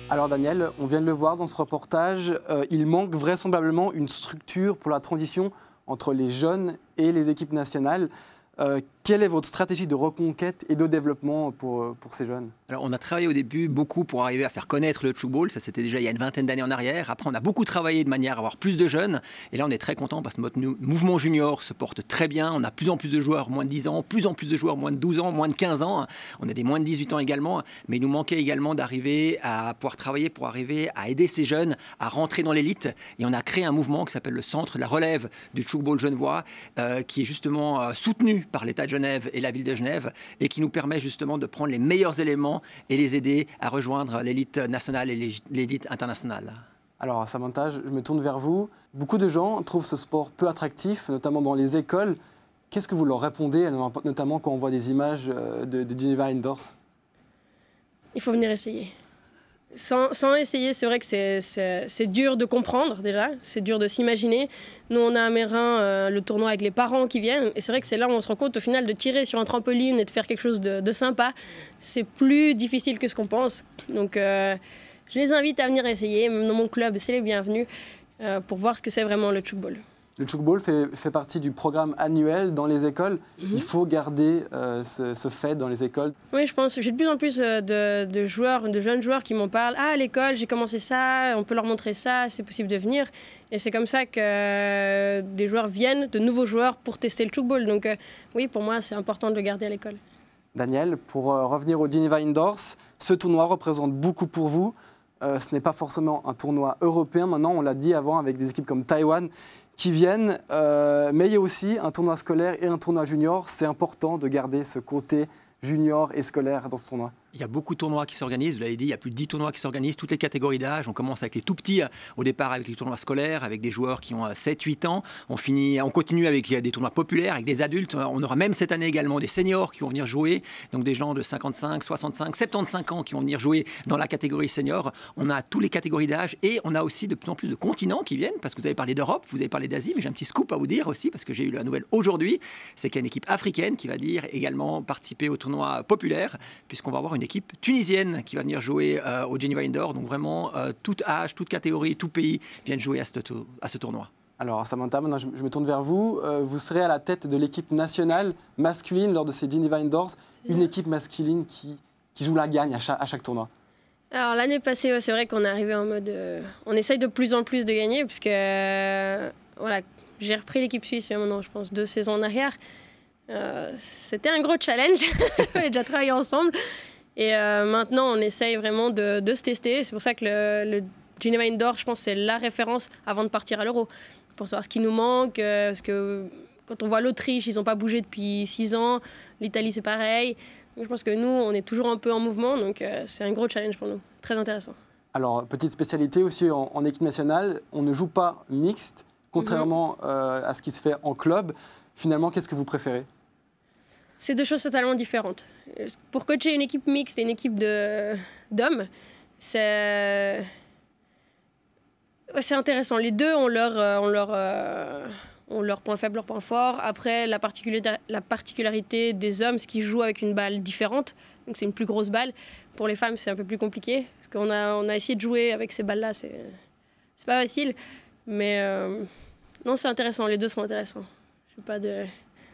Alors Daniel, on vient de le voir dans ce reportage, il manque vraisemblablement une structure pour la transition entre les jeunes et les équipes nationales. Quelle est votre stratégie de reconquête et de développement pour ces jeunes? Alors, on a travaillé au début beaucoup pour arriver à faire connaître le tchoukball. Ça, c'était déjà il y a une vingtaine d'années en arrière. Après, on a beaucoup travaillé de manière à avoir plus de jeunes. Et là, on est très content parce que notre mouvement junior se porte très bien. On a plus en plus de joueurs moins de 10 ans, plus en plus de joueurs moins de 12 ans, moins de 15 ans. On a des moins de 18 ans également. Mais il nous manquait également d'arriver à pouvoir travailler pour arriver à aider ces jeunes à rentrer dans l'élite. Et on a créé un mouvement qui s'appelle le Centre de la relève du tchoukball genevois, qui est justement soutenu par l'État de Genève et la ville de Genève et qui nous permet justement de prendre les meilleurs éléments et les aider à rejoindre l'élite nationale et l'élite internationale. Alors Samantha, je me tourne vers vous. Beaucoup de gens trouvent ce sport peu attractif, notamment dans les écoles. Qu'est-ce que vous leur répondez, notamment quand on voit des images de Geneva Indoors? Il faut venir essayer. Sans essayer, c'est vrai que c'est dur de comprendre déjà, c'est dur de s'imaginer. Nous, on a à Meyrin le tournoi avec les parents qui viennent, et c'est vrai que c'est là où on se rend compte au final de tirer sur un trampoline et de faire quelque chose de sympa. C'est plus difficile que ce qu'on pense. Donc, je les invite à venir essayer. Même dans mon club, c'est les bienvenus pour voir ce que c'est vraiment le tchoukball. Le tchoukball fait partie du programme annuel dans les écoles. Il faut garder ce fait dans les écoles. Oui, je pense que j'ai de plus en plus de jeunes joueurs qui m'en parlent. Ah, à l'école, j'ai commencé ça, on peut leur montrer ça, c'est possible de venir. Et c'est comme ça que des joueurs viennent, de nouveaux joueurs, pour tester le tchoukball. Donc oui, pour moi, c'est important de le garder à l'école. Daniel, pour revenir au Geneva Indoors, ce tournoi représente beaucoup pour vous. Ce n'est pas forcément un tournoi européen. Maintenant, on l'a dit avant, avec des équipes comme Taïwan qui viennent, mais il y a aussi un tournoi scolaire et un tournoi junior. C'est important de garder ce côté junior et scolaire dans ce tournoi. Il y a beaucoup de tournois qui s'organisent, vous l'avez dit, il y a plus de 10 tournois qui s'organisent, toutes les catégories d'âge. On commence avec les tout petits, au départ avec les tournois scolaires, avec des joueurs qui ont 7-8 ans. On continue avec des tournois populaires, avec des adultes. On aura même cette année également des seniors qui vont venir jouer, donc des gens de 55, 65, 75 ans qui vont venir jouer dans la catégorie senior. On a toutes les catégories d'âge et on a aussi de plus en plus de continents qui viennent, parce que vous avez parlé d'Europe, vous avez parlé d'Asie, mais j'ai un petit scoop à vous dire aussi, parce que j'ai eu la nouvelle aujourd'hui, c'est qu'il y a une équipe africaine qui va dire également participer au tournoi populaire, puisqu'on va avoir une équipe tunisienne qui va venir jouer au Geneva Indoor. Donc vraiment, tout âge, toute catégorie, tout pays viennent jouer à ce tournoi. Alors Samantha, maintenant je me tourne vers vous. Vous serez à la tête de l'équipe nationale masculine lors de ces Geneva Indoors. Une équipe masculine qui joue la gagne à chaque tournoi. Alors l'année passée, c'est vrai qu'on est arrivé en mode... on essaye de plus en plus de gagner, puisque voilà, j'ai repris l'équipe suisse il y a maintenant, je pense, 2 saisons en arrière. C'était un gros challenge, on a déjà travaillé ensemble. Et maintenant, on essaye vraiment de se tester. C'est pour ça que le Geneva Indoor, je pense, c'est la référence avant de partir à l'Euro. Pour savoir ce qui nous manque. Parce que quand on voit l'Autriche, ils n'ont pas bougé depuis 6 ans. L'Italie, c'est pareil. Donc, je pense que nous, on est toujours un peu en mouvement. Donc, c'est un gros challenge pour nous. Très intéressant. Alors, petite spécialité aussi en équipe nationale, on ne joue pas mixte, contrairement à ce qui se fait en club. Finalement, qu'est-ce que vous préférez ? C'est 2 choses totalement différentes. Pour coacher une équipe mixte et une équipe d'hommes, c'est intéressant. Les deux ont leur point faible, leur point fort. Après, la particularité des hommes, c'est qu'ils jouent avec une balle différente. Donc c'est une plus grosse balle. Pour les femmes, c'est un peu plus compliqué. Parce qu'on a essayé de jouer avec ces balles-là. C'est pas facile. Mais non, c'est intéressant. Les deux sont intéressants. Je sais pas de...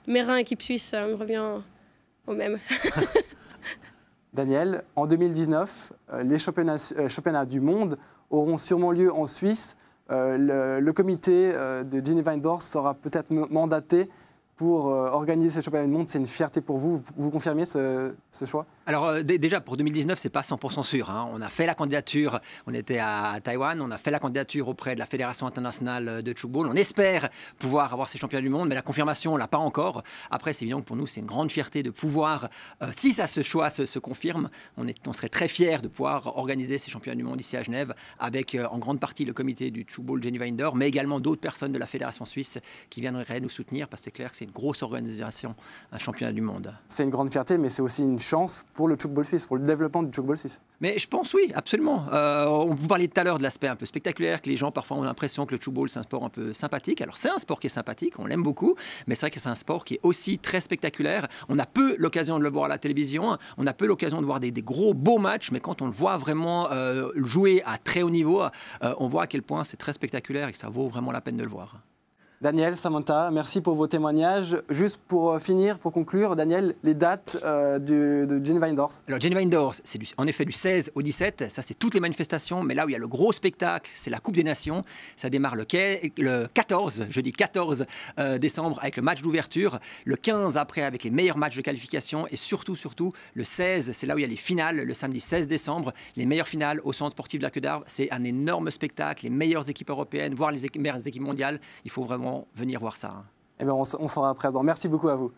Meyrin, équipe suisse, ça me revient au même. Daniel, en 2019, les championnats du monde auront sûrement lieu en Suisse. Le comité de Geneva Indoors sera peut-être mandaté pour organiser ces championnats du monde. C'est une fierté pour vous. Vous confirmez ce choix ? Alors déjà, pour 2019, ce n'est pas 100% sûr. Hein. On a fait la candidature, on était à Taïwan, on a fait la candidature auprès de la Fédération internationale de tchoukball. On espère pouvoir avoir ces championnats du monde, mais la confirmation, on ne l'a pas encore. Après, c'est évident que pour nous, c'est une grande fierté de pouvoir, si ça, ce choix se confirme, on serait très fiers de pouvoir organiser ces championnats du monde ici à Genève, avec en grande partie le comité du tchoukball Geneva Indoor, mais également d'autres personnes de la Fédération suisse qui viendraient nous soutenir, parce que c'est clair que c'est une grosse organisation, un championnat du monde. C'est une grande fierté, mais c'est aussi une chance pour le tchoukball suisse, pour le développement du tchoukball suisse. Mais je pense oui, absolument. Vous parliez tout à l'heure de l'aspect un peu spectaculaire, que les gens parfois ont l'impression que le tchoukball c'est un sport un peu sympathique. Alors c'est un sport qui est sympathique, on l'aime beaucoup, mais c'est vrai que c'est un sport qui est aussi très spectaculaire. On a peu l'occasion de le voir à la télévision, on a peu l'occasion de voir des gros beaux matchs, mais quand on le voit vraiment jouer à très haut niveau, on voit à quel point c'est très spectaculaire et que ça vaut vraiment la peine de le voir. Daniel, Samantha, merci pour vos témoignages. Juste pour finir, pour conclure, Daniel, les dates de Geneva Indoors. Alors Geneva Indoors, c'est en effet du 16 au 17, ça c'est toutes les manifestations, mais là où il y a le gros spectacle, c'est la Coupe des Nations. Ça démarre le 14, jeudi 14 décembre avec le match d'ouverture, le 15 après avec les meilleurs matchs de qualification et surtout le 16, c'est là où il y a les finales, le samedi 16 décembre, les meilleures finales au centre sportif de la Queue d'Arve. C'est un énorme spectacle, les meilleures équipes européennes, voire les meilleures équipes mondiales. Il faut vraiment venir voir ça. Eh bien, on sera présent. Merci beaucoup à vous.